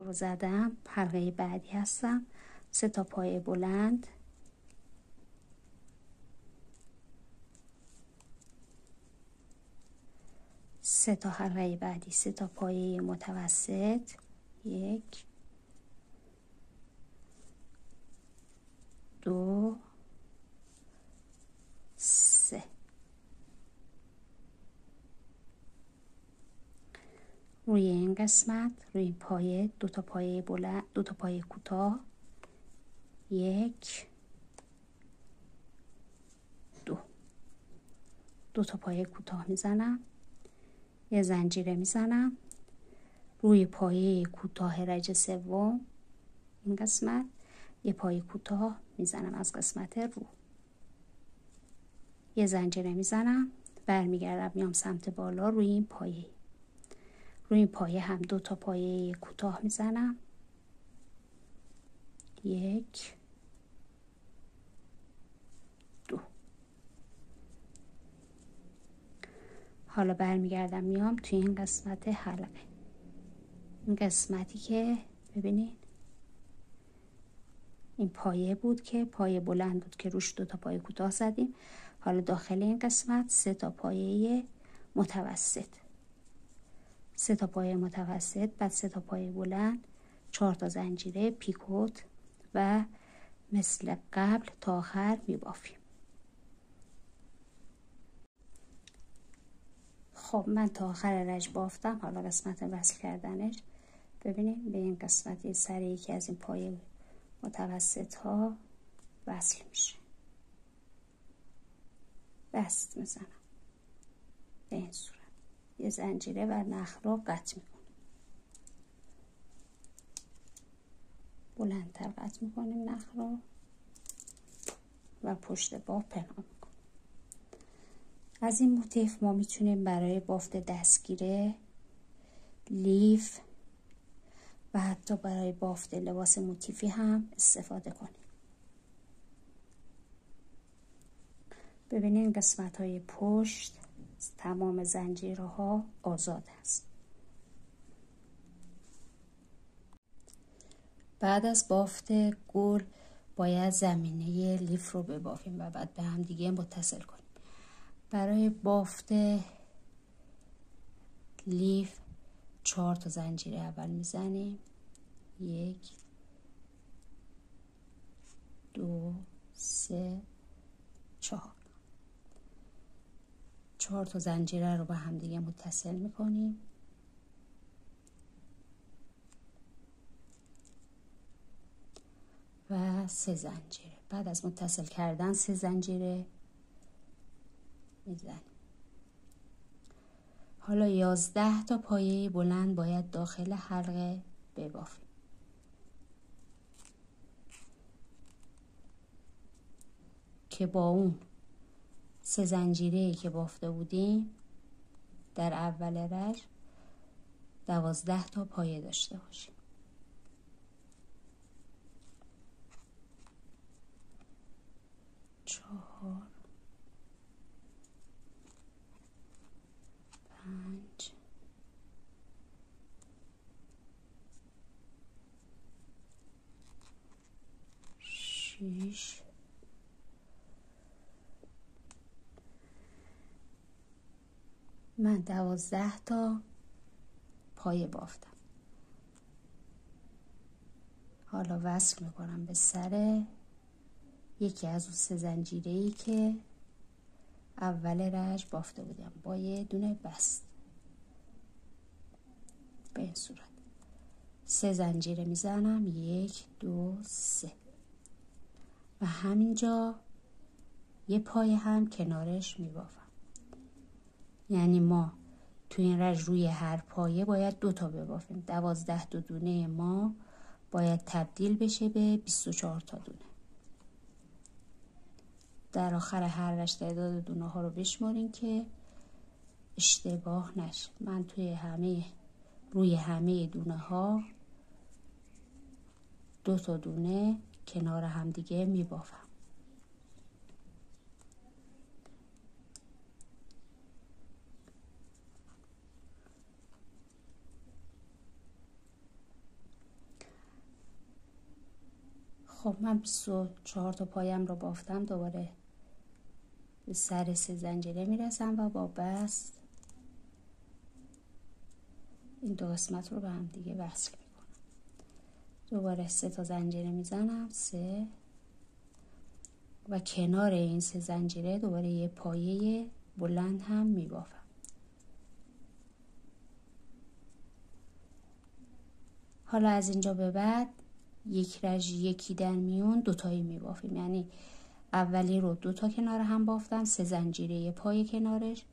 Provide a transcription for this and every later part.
رو زدم. حلقه بعدی هستم. 3 تا پایه بلند، 3 تا حلقه بعدی، 3 تا پایه متوسط، 1 2 3. روی این قسمت، روی این پایه 2 تا پایه بلند، 2 تا پایه کوتاه، 1 2. 2 تا پایه کوتاه میزنم، یه زنجیره میزنم روی پایه کوتاه رج سوم، این قسمت یه پایه کوتاه میزنم از قسمت رو، یه زنجیره میزنم، برمیگردم میام سمت بالا روی این پایه. روی این پایه هم 2 تا پایه کوتاه میزنم، 1 2. حالا برمیگردم میام توی این قسمت حلقه، این قسمتی که ببینید این پایه بود که پایه بلند بود که روش 2 تا پایه کوتاه زدیم. حالا داخل این قسمت 3 تا پایه متوسط، 3 تا پایه متوسط، بعد 3 تا پایه بلند، 4 تا زنجیره پیکوت و مثل قبل تا آخر میبافیم. خب من تا آخر رج بافتم. حالا قسمت وصل کردنش ببینید به این قسمت سر یکی از این پایه متوسط ها وصل میشه، بست میزنم به این صورت، یه زنجیره و نخ رو قطع میکنیم، بلندتر قطع میکنیم نخ رو و پشت بافت پنهان میکنیم. از این موتیف ما میتونیم برای بافت دستگیره، لیف و حتی برای بافت لباس موتیفی هم استفاده کنیم. ببینید قسمت های پشت تمام زنجیرها آزاد است. بعد از بافت گل باید زمینه لیف رو ببافیم و بعد به هم دیگه متصل کنیم. برای بافت لیف 4 تا زنجیره اول میزنیم، 1 2 3 4. 4 تا زنجیره رو با هم دیگه متصل میکنیم. و 3 زنجیره. بعد از متصل کردن 3 زنجیره میزنیم. حالا 11 تا پایه بلند باید داخل حلقه ببافیم. که با اون 3 زنجیره‌ای که بافته بودیم در اول رج 12 تا پایه داشته باشیم. 4 5 6 من 12 تا پایه بافتم. حالا وصل میکنم به سر یکی از اون 3 زنجیره‌ای که اول رج بافته بودم با یه دونه بست. به این صورت 3 زنجیره میزنم، 1 2 3 و همینجا یه پایه هم کنارش میبافم. یعنی ما تو این رج روی هر پایه باید 2 تا ببافیم. 12 تا دونه ما باید تبدیل بشه به 24 تا دونه. در آخر هر رج تعداد دونه ها رو بشمارین که اشتباه نشه. من روی همه دونه ها 2 تا دونه کنار هم دیگه میبافم. خب من 24 تا پایم رو بافتم. دوباره به سر 3 زنجیره میرسم و با بست این دو قسمت رو به هم دیگه وصل میکنم. دوباره 3 تا زنجیره میزنم، 3 و کنار این 3 زنجیره دوباره یه پایه بلند هم میبافم. حالا از اینجا به بعد یک رژ یکی در میون دوتایی میبافیم، یعنی اولی رو 2 تا کنار هم بافتم، 3 زنجیره یه پای کنارش،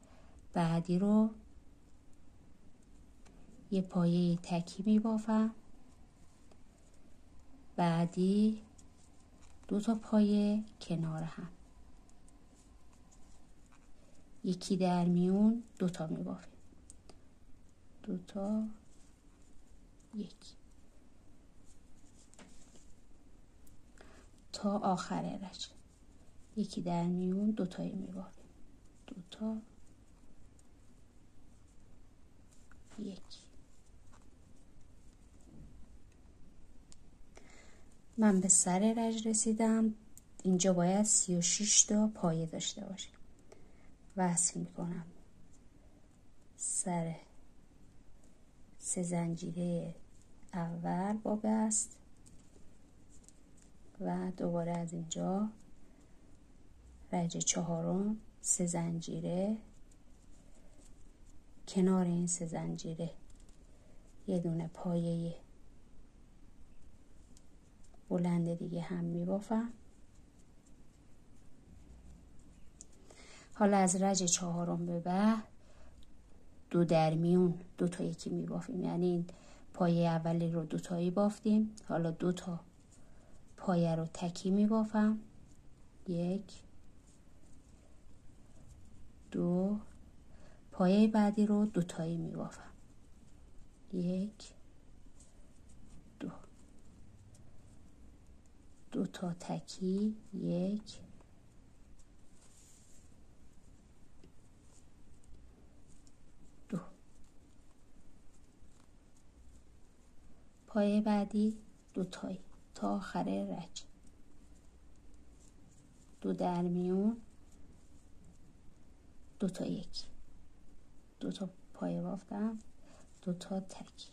بعدی رو یه پایه تکی میبافم، بعدی 2 تا پایه کنار هم، یکی در میون 2 تا میبافیم، 2 تا یکی تا آخر رژ، یکی در میون 2 تایی میبافیم، 2 تا یکی. من به سر رژ رسیدم. اینجا باید 36 تا پایه داشته باشیم. وصل میکنم سر 3 زنجیره اول با بست و دوباره از اینجا رژ 4 3 زنجیره، کنار این 3 زنجیره یه دونه پایه بلند دیگه هم میبافم. حالا از رژ 4 به بعد 2 در میون 2 تا یکی میبافیم، یعنی این پایه اولی رو 2 تایی بافتیم، حالا 2 تا پایه رو تکی میبافم، 1 2، پایه بعدی رو 2 تایی میبافم، 1 2، 2 تا تکی، 1 2، پایه بعدی 2 تایی تا آخر رژ، 2 در میون 2 تا یکی، 2 تا پایه بافتم، 2 تا تکی.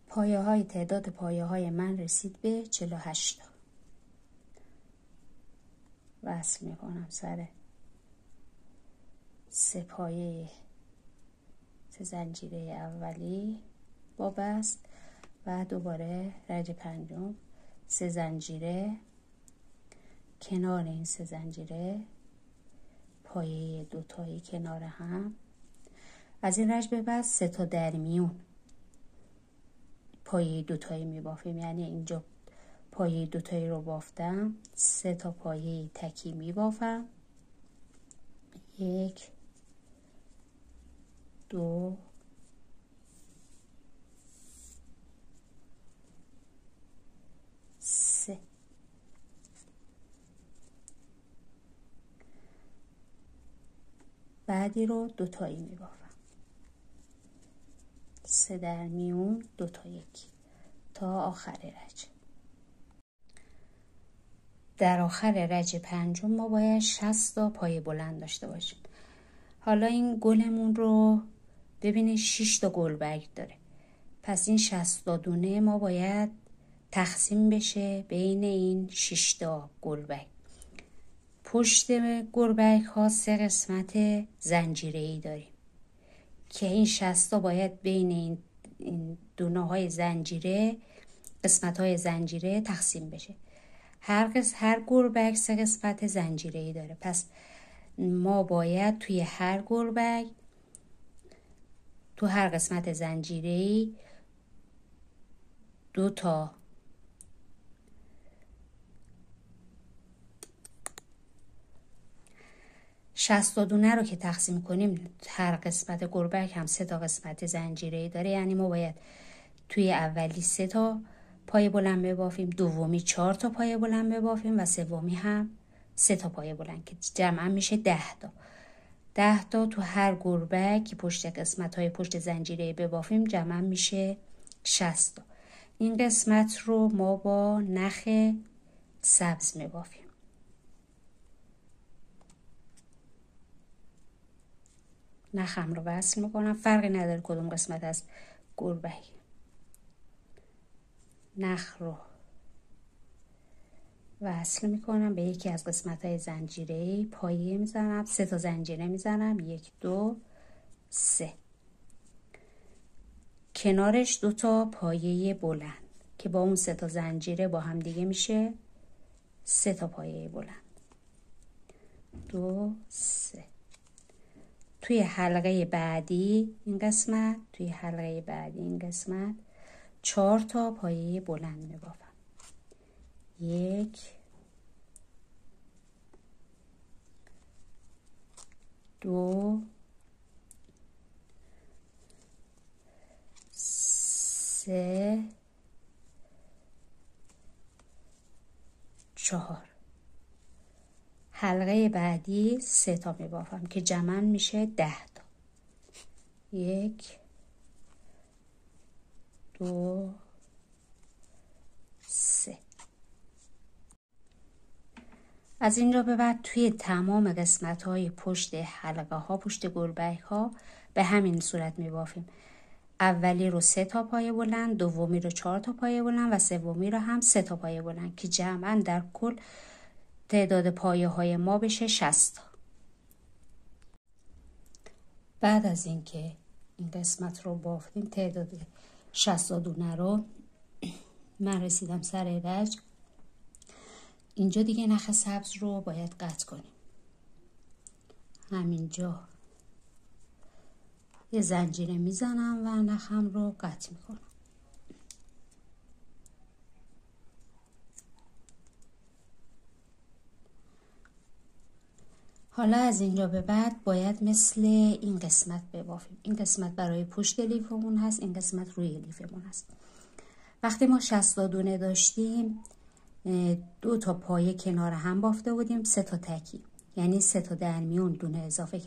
پایه های تعداد پایه های من رسید به 48 تا. وصل میکنم سر 3 پایه 3 زنجیره اولی با بست و دوباره رژ 5 3 زنجیره، کنار این 3 زنجیره پایه 2 تایی کنار هم. از این رژ به بعد 3 تا در میون پایه 2 تایی میبافیم، یعنی اینجا پایه 2 تایی رو بافتم، 3 تا پایه تکی میبافم، 1 2 3. بعدی رو 2 تایی میبافم، 3 در میون 2 تا یکی تا آخر رژ. در آخر رژ 5 ما باید 60 تا پایه بلند داشته باشیم. حالا این گلمون رو ببینید 6 تا گلبرگ داره، پس این 60 تا دونه ما باید تقسیم بشه بین این 6 تا گلبرگ. پشت گلبرگ ها 3 قسمت زنجیره‌ای داریم که این 60 تا باید بین این دونه های زنجیره، قسمت های زنجیره تقسیم بشه. هر گلبرگ 3 قسمت زنجیره‌ای داره، پس ما باید توی هر گلبرگ، تو هر قسمت زنجیره‌ای 2 تا 60 تا دونه رو که تقسیم کنیم، هر قسمت گلبرگ هم 3 تا قسمت زنجیره‌ای داره، یعنی ما باید توی اولی 3 تا پایه بلند ببافیم، دومی 4 تا پایه بلند ببافیم و سومی هم 3 تا پایه بلند که جمعا میشه 10 تا. 10 تا تو هر گربه که پشت قسمت های پشت زنجیره ببافیم جمع میشه 60 تا. این قسمت رو ما با نخ سبز میبافیم. نخم رو وصل میکنم، فرقی نداره کدوم قسمت از گربه. نخ رو وصل میکنم به یکی از قسمت های زنجیره، پایه میزنم، 3 تا زنجیره میزنم، 1 2 3. کنارش 2 تا پایه بلند که با اون 3 تا زنجیره با هم دیگه میشه 3 تا پایه بلند. 2 3. توی حلقه بعدی این قسمت، توی حلقه بعدی این قسمت 4 تا پایه بلند میبافم. 1 2 3 4. حلقه بعدی 3 تا میبافم که جمع میشه 10 تا. 1 2 3. از اینجا به بعد توی تمام قسمت های پشت حلقه ها، پشت گربه ها به همین صورت میبافیم. اولی رو 3 تا پایه بلند، دومی رو 4 تا پایه بلند و سومی رو هم 3 تا پایه بلند که جمعاً در کل تعداد پایه های ما بشه 60 تا. بعد از اینکه این قسمت رو بافتیم، تعداد 60 دونه رو، من رسیدم سر رج. اینجا دیگه نخ سبز رو باید قطع کنیم. همینجا یه زنجیره میزنم و نخم رو قطع میکنم. حالا از اینجا به بعد باید مثل این قسمت ببافیم. این قسمت برای پشت لیفمون هست، این قسمت روی لیفمون هست. وقتی ما 60 دونه داشتیم 2 تا پایه کنار هم بافته بودیم، 3 تا تکی، یعنی 3 تا در میون دونه اضافه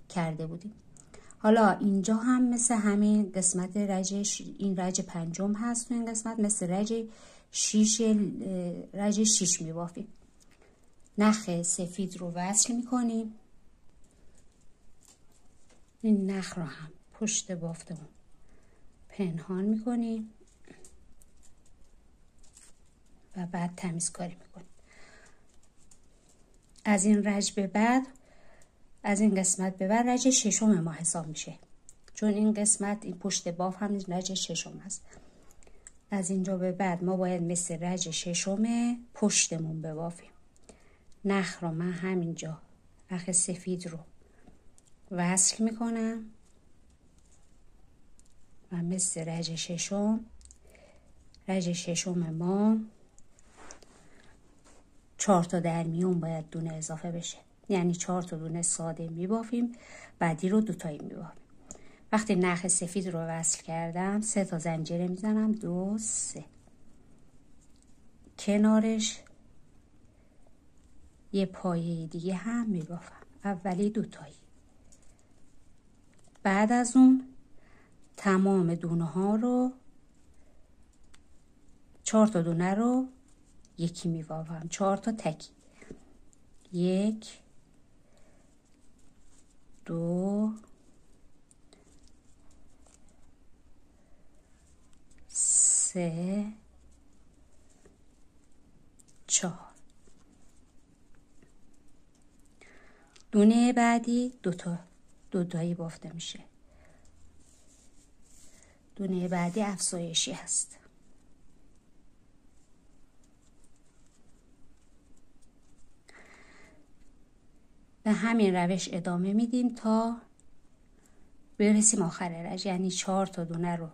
کرده بودیم. حالا اینجا هم مثل همین قسمت این رج پنجم هست. تو این قسمت مثل رج 6 میبافیم. نخ سفید رو وصل میکنیم. این نخ رو هم پشت بافتمون پنهان میکنیم و بعد تمیزکاری میکنیم. از این رج به بعد، از این قسمت به بعد رج ششم ما حساب میشه، چون این قسمت، این پشت باف هم رج ششم هست. از اینجا به بعد ما باید مثل رج ششم پشتمون ببافیم. نخ رو من همینجا نخ سفید رو وصل میکنم و مثل رج ششم ما 4 تا در میون باید دونه اضافه بشه، یعنی 4 تا دونه ساده میبافیم، بعدی رو 2 تایی میبافیم. وقتی نخ سفید رو وصل کردم 3 تا زنجیره میزنم، 2 3. کنارش یه پایه دیگه هم میبافم، اولی 2 تایی. بعد از اون تمام دونه ها رو 4 تا دونه رو یکی میبافم، 4 تا تکی. 1 2 3 4. دونه بعدی 2 تایی بافته میشه. دونه بعدی افزایشی هست. به همین روش ادامه میدیم تا برسیم آخر رج، یعنی 4 تا دونه رو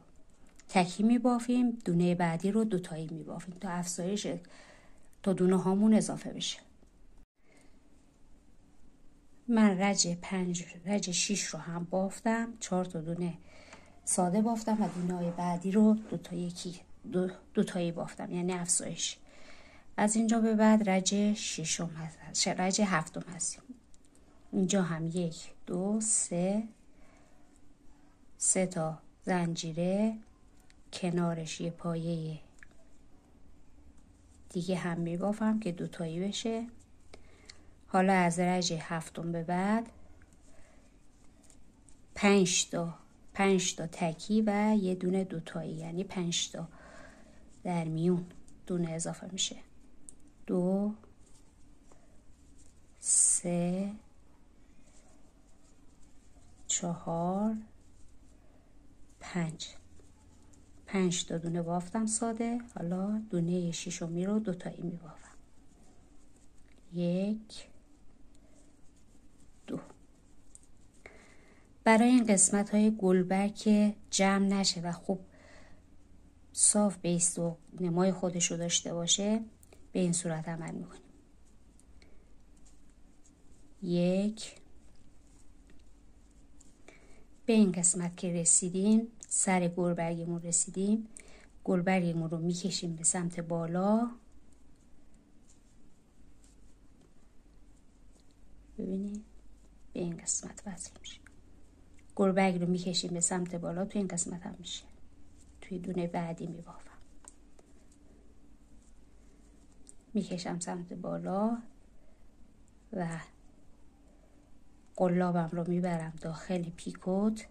تکی میبافیم، دونه بعدی رو 2 تایی میبافیم تا افزایش تا دونه هامون اضافه بشه. من رج 6 رو هم بافتم، 4 تا دونه ساده بافتم و دونه های بعدی رو 2 تایی بافتم، یعنی اینجا هم 1 2 3 تا زنجیره، کنارش یه پایه دیگه هم میبافم که دوتایی بشه. حالا از درجه 7 به بعد 5 تا تکی و یه دونه دوتایی، یعنی 5 تا در میون دونه اضافه میشه. 2 3 4 5 تا دونه بافتم ساده. حالا دونه ششمی رو دوتایی میبافم. 1 2. برای این قسمت های گلبرگ که جمع نشه و خوب صاف بیست و نمای خودش رو داشته باشه، به این صورت عمل میکنیم. 1. به این قسمت که رسیدیم، سر گلبرگمون رسیدیم، گلبرگمون رو میکشیم به سمت بالا. ببینید به این قسمت وصل میشه. گلبرگ رو میکشیم به سمت بالا، تو این قسمت هم میشه. توی دونه بعدی میبافم. میکشم سمت بالا و قلابم رو میبرم داخل پیکوت.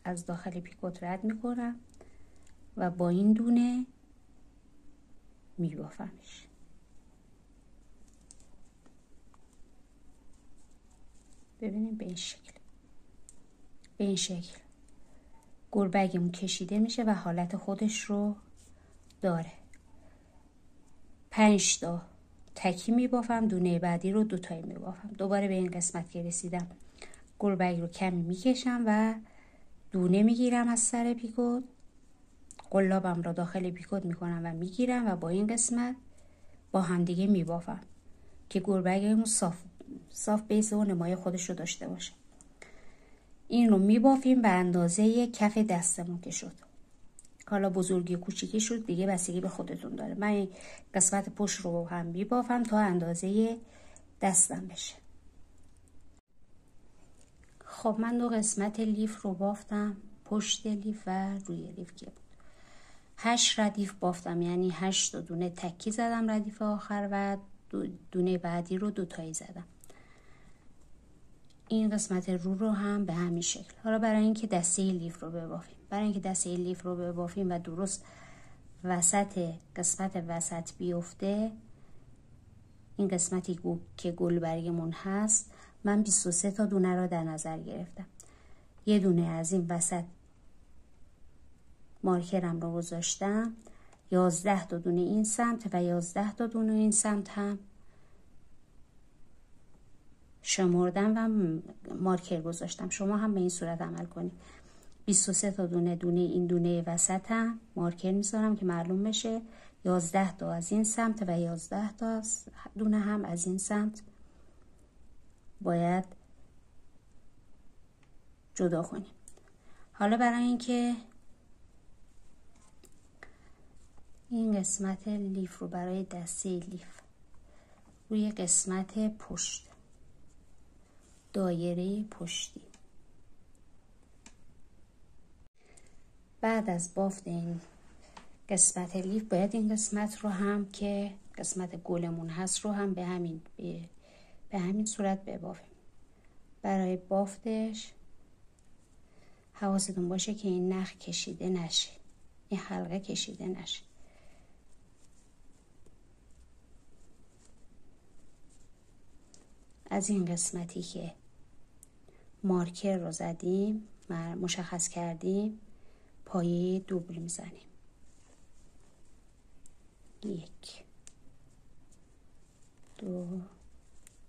از داخل پیکوت رد میکنم و با این دونه میبافمش. ببینیم به این شکل گلبرگمون کشیده میشه و حالت خودش رو داره. 5 تا تکی میبافم، دونه بعدی رو دوتایی میبافم. دوباره به این قسمت که رسیدم، گلبرگ رو کمی میکشم و دونه میگیرم از سر پیکوت. قلابم رو داخل پیکوت میکنم و میگیرم و با این قسمت با هم دیگه میبافم که گلبرگمون صاف بیس و نمای خودش رو داشته باشه. این رو میبافیم به اندازه کف دستمون که شد. حالا بزرگی کوچیکی شد دیگه بستگی به خودتون داره. من این قسمت پشت رو هم میبافم تا اندازه دستم بشه. خب من 2 قسمت لیف رو بافتم، پشت لیف و روی لیف که بود. 8 ردیف بافتم، یعنی 8 تا دونه تکی زدم ردیف آخر و دونه بعدی رو دوتایی زدم. این قسمت رو هم به همین شکل. حالا برای اینکه دسته لیف رو ببافیم و درست وسط قسمت وسط بیفته، این قسمتی که گلبرگمون هست، من 23 تا دونه رو در نظر گرفتم. یه دونه از این وسط مارکرم رو گذاشتم، 11 تا دونه این سمت و 11 تا دونه این سمت هم شمردم و مارکر گذاشتم. شما هم به این صورت عمل کنید. 23 تا دونه این دونه وسط هم مارکر میذارم که معلوم بشه. 11 تا از این سمت و 11 تا دونه هم از این سمت باید جدا کنیم. حالا برای اینکه این قسمت لیف رو برای دسته لیف روی قسمت پشت، دایره پشتی، بعد از بافت این قسمت لیف باید این قسمت رو هم که قسمت گلمون هست رو هم به همین صورت ببافیم. برای بافتش حواستون باشه که این نخ کشیده نشه، این حلقه کشیده نشه. از این قسمتی که مارکر رو زدیم مشخص کردیم، پایه دوبل میزنیم. 1 2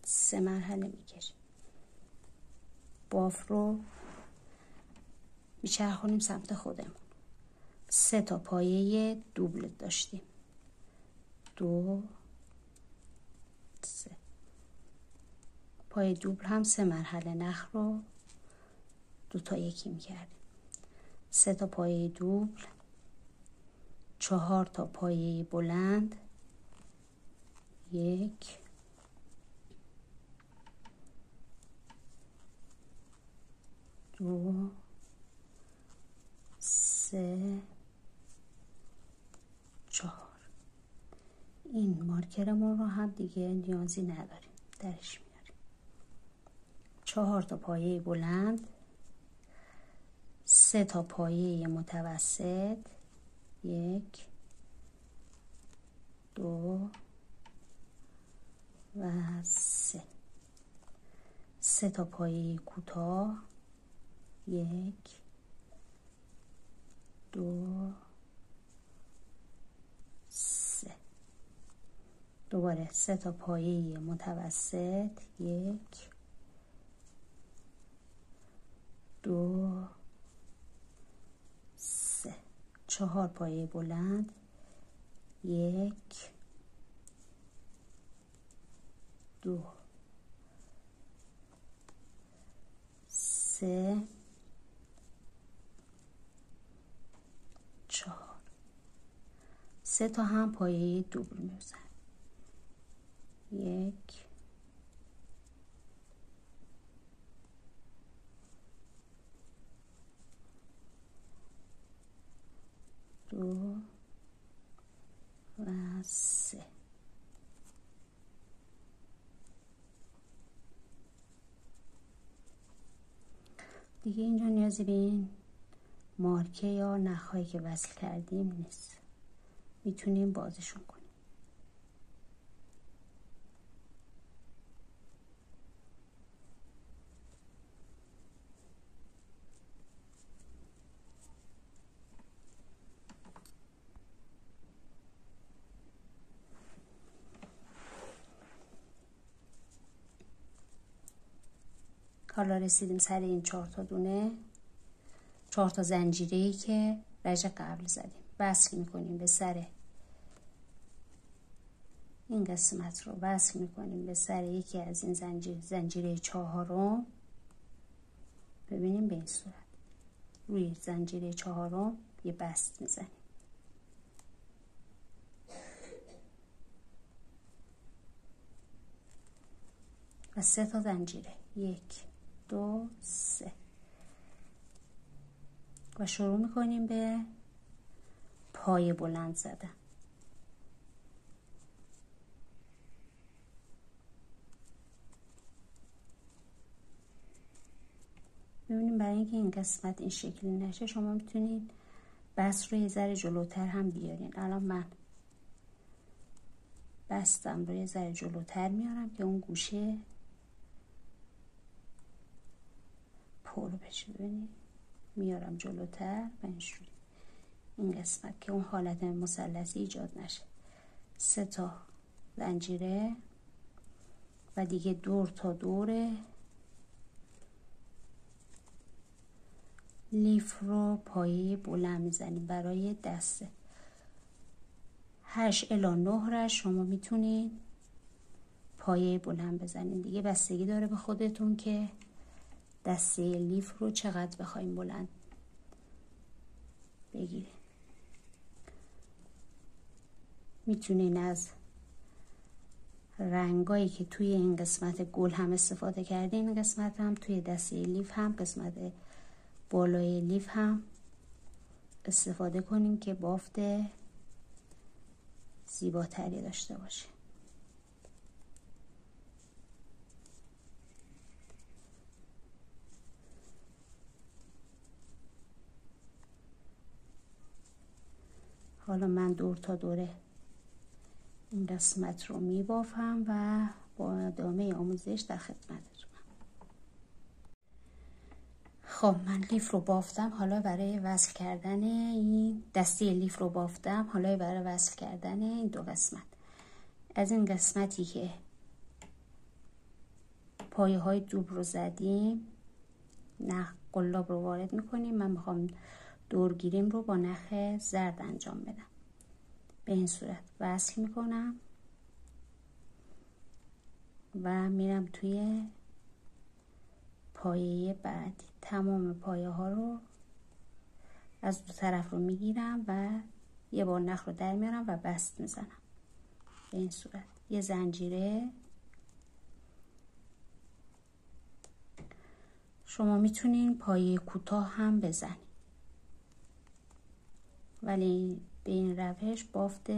3 مرحله میکشیم. باف رو میچرخونیم سمت خودمون. 3 تا پایه دوبل داشتیم. 2 3 پایه دوبل هم 3 مرحله نخ رو 2 تا یکی میکردیم. 3 تا پایه دوبل، 4 تا پایه بلند، 1 2 3 4. این مارکرمون رو هم دیگه نیازی نداریم، درش میاریم. 4 تا پایه بلند، 3 تا پایه متوسط، 1 2 و 3 تا پایه کوتاه، 1 2 3. دوباره 3 تا پایه متوسط، 1 2 3. 4 پایه بلند، 1 2 3 4. 3 تا هم پایه دوبل میزنیم، 1 2 و 3. دیگه اینجا نیازی به این مارکه یا نخهایی که وصل کردیم نیست، میتونیم بازشون کنیم. حالا رسیدیم سر این 4 تا دونه، 4 تا زنجیره‌ای که رژه قبل زدیم. وصل میکنیم به سر این قسمت رو، وصل میکنیم به سر یکی از این زنجیره 4. ببینیم به این صورت روی زنجیره 4 یه بست میزنیم. و 3 تا زنجیره، 1 2 3. و شروع میکنیم به پای بلند زدن. ببینیم برای اینکه این قسمت این شکلی نشه شما میتونید بست رو یه ذره جلوتر هم بیارین. الان من بستم رو یه ذره جلوتر میارم که اون گوشه پر بشه. ببینید میارم جلوتر و اینجوری این قسمت که اون حالت مثلثی ایجاد نشه. 3 تا زنجیره و دیگه دور تا دور لیف رو پایه بلند میزنیم برای دسته. 8 الی 9 را شما میتونید پایه بلند بزنید. دیگه بستگی داره به خودتون که دسته لیف رو چقدر بخوایم بلند بگیریم. میتونین از رنگایی که توی این قسمت گل هم استفاده کردین، این قسمت هم توی دسته لیف هم قسمت بالای لیف هم استفاده کنیم که بافت زیباتری داشته باشه. حالا من دور تا دوره این قسمت رو می بافم و با ادامه آموزش در خدمتتونم. خب من لیف رو بافتم. حالا برای وصل کردن این دسته لیف رو بافتم. حالا برای وصل کردن این دو قسمت، از این قسمتی که پایه های دوب رو زدیم نخ قلاب رو وارد میکنیم. من میخوام دورگیریم رو با نخ زرد انجام بدم. به این صورت وصل میکنم و میرم توی پایه بعدی. تمام پایه ها رو از دو طرف رو میگیرم و یه بار نخ رو در میارم و بست میزنم. به این صورت یه زنجیره شما میتونین پایه کوتاه هم بزنید، ولی به این روش بافت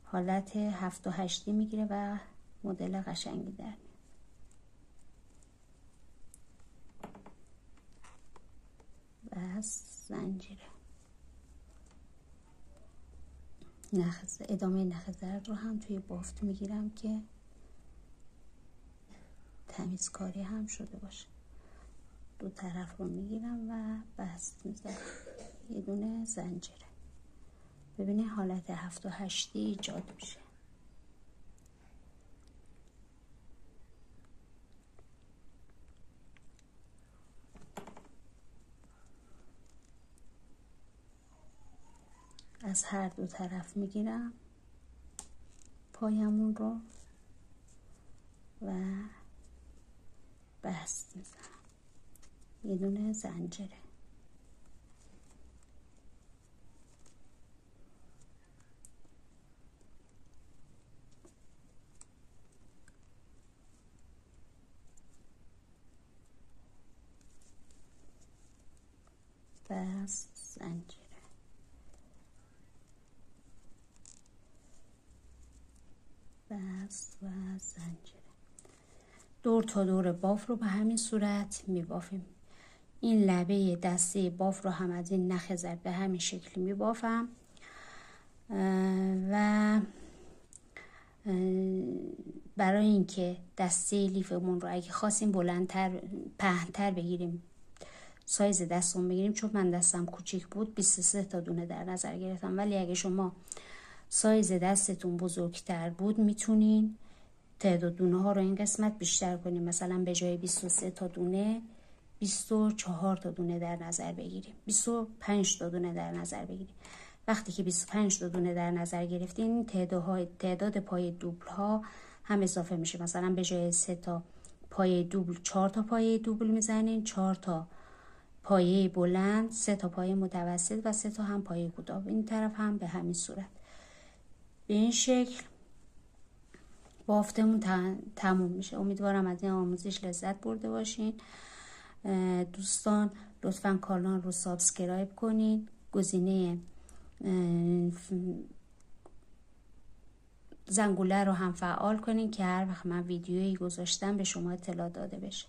حالت 7 و 8 میگیره و مدل قشنگی در میاد. بس زنجیره ادامه نخ زرد رو هم توی بافت میگیرم که تمیزکاری هم شده باشه. دو طرف رو میگیرم و بست میزنم، یه دونه زنجیره. ببینید حالت 7 و 8 ایجاد میشه. از هر دو طرف میگیرم پایمون رو و بست میزنم، یه دونه زنجیره. بست زنجیره. بست و زنجیره. دور تا دور باف رو به همین صورت میبافیم. این لبه دسته باف رو هم از این نخ زرد به همین شکل میبافم و برای اینکه دسته لیفمون رو اگه خواستیم بلندتر پهن‌تر بگیریم، سایز دستمون بگیریم، چون من دستم کوچیک بود 23 تا دونه در نظر گرفتم، ولی اگه شما سایز دستتون بزرگتر بود میتونین تعداد دونه ها رو این قسمت بیشتر کنیم. مثلا به جای 23 تا دونه 24 تا دونه در نظر بگیریم، 25 تا دونه در نظر بگیریم. وقتی که 25 تا دونه در نظر گرفتین تعداد پای دوبل ها هم اضافه میشه. مثلا به جای 3 تا پای دوبل 4 تا پای دوبل میزنین، 4 تا پایه بلند، 3 تا پایه متوسط و 3 تا هم پایه کوتاه. این طرف هم به همین صورت. به این شکل بافتمون تموم میشه. امیدوارم از این آموزش لذت برده باشین. دوستان لطفاً کانال رو سابسکرایب کنین، گزینه زنگوله رو هم فعال کنین که هر وقت من ویدیویی گذاشتم به شما اطلاع داده بشه.